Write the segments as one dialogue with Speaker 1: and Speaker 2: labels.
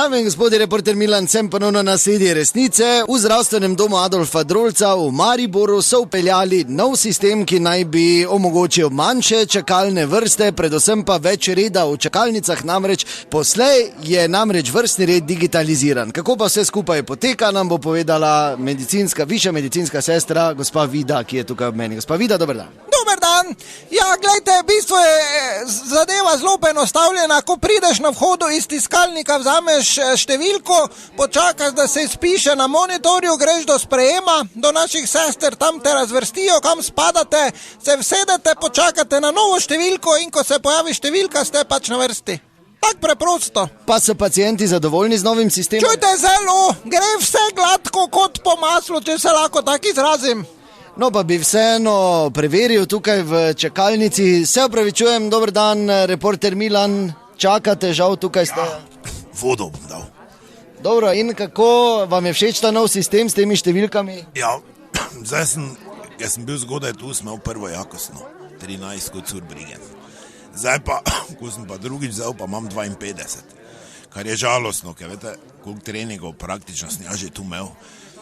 Speaker 1: Dame in gospodje, reporter Milan, sem ponovno na sredi resnice. V zdravstvenem domu Adolfa Drolca v Mariboru so vpeljali nov sistem, ki naj bi omogočil manjše čakalne vrste, predvsem pa več reda v čakalnicah, namreč poslej je namreč vrstni red digitaliziran. Kako pa vse skupaj poteka, nam bo povedala višja medicinska sestra, gospa Vida, ki je tukaj ob meni. Gospa Vida, dober dan.
Speaker 2: Dober dan. Ja, gledajte, v bistvu je zadeva zelo poenostavljena. Ko prideš na vhodu iz tiskalnika, vzameš številko, počakaš, da se izpiše na monitorju, greš do sprejema, do naših sester, tam te razvrstijo, kam spadate, se vsedete, počakate na novo številko in ko se pojavi številka, ste pač na vrsti. Tak preprosto.
Speaker 1: Pa so pacienti zadovoljni z novim sistemom?
Speaker 2: Čujte, zelo, gre vse gladko kot po maslu, če se lahko tako izrazim.
Speaker 1: No, pa bi vseeno preveril tukaj v čakalnici. Se opravičujem, dober dan, reporter Milan. Čakate, žal, tukaj ste.
Speaker 3: Ja, vodo bom dal.
Speaker 1: Dobro, in kako vam je všeč ta nov sistem s temi številkami?
Speaker 3: Ja, zdaj sem bil zgodaj tu, sem imel prvo jakostno, 13 kot Surbrigen. Zdaj pa, ko sem pa drugič vzel, pa imam 52. Kar je žalostno, ker vete, koliko treningov praktično sem že tu imel.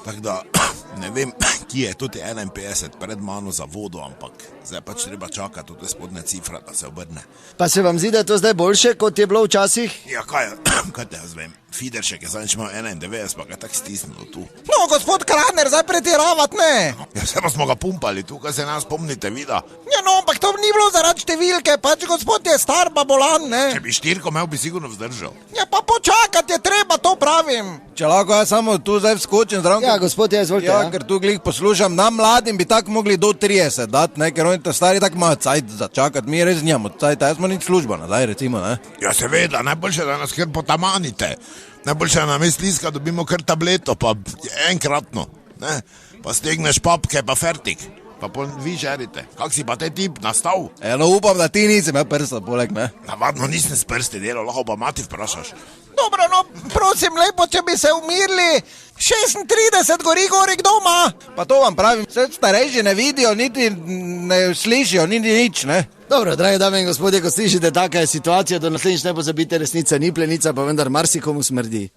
Speaker 3: Tako da, ne vem, ki je tudi 51 pred mano za vodo, ampak zdaj pač treba čakati od spodne cifra, da se obrne.
Speaker 1: Pa se vam zdi, da je to zdaj boljše, kot je bilo včasih?
Speaker 3: Ja, kaj te jaz vem, Fideršek je zadnjič imel 91, pa ga tako stisnilo tu.
Speaker 2: No, gospod Kraner, zdaj pretiravat ne.
Speaker 3: Ja, se pa smo ga pumpali, tukaj se nas spomnite, Vida.
Speaker 2: Ja, no, ampak to ni bilo zaradi številke, pač gospod je star, pa bolan, ne.
Speaker 3: Če bi štirko imel, bi sigurno vzdržal.
Speaker 2: Ja, pa počakati je treba, to pravim.
Speaker 4: Če lahko jaz samo tu zdaj vskočim zraven.
Speaker 1: Ja, gospod, izvolite.
Speaker 4: Ja, ker tu glih poslušam, nam mladim bi tako mogli do 30 dati, ne, ker oni ta stari tako imajo cajt za čakati, mi res njamo cajt, jaz smo nič služba nazaj, recimo, ne.
Speaker 3: Ja, seveda, najboljše, da nas kar potamanite. Najboljše, da namesto liska dobimo kar tableto, pa enkratno, ne. Pa stegneš papke, pa fertik. Pa vi žerite. Kak si pa te tip nastal?
Speaker 4: No, upam, da ti nisi imel prsta poleg, ne.
Speaker 3: Navadno nisem s prsti delal, lahko pa mati vprašaš.
Speaker 2: Dobro, no, prosim lepo, če bi se umirili. 36 gori doma.
Speaker 4: Pa to vam pravim, vse starejši ne vidijo, niti ne slišijo, niti nič, ne.
Speaker 1: Dobro, drage dame in gospodje, ko slišite, taka je situacija, do naslednjič ne pozabite, resnica ni plenica, pa vendar marsikomu smrdi.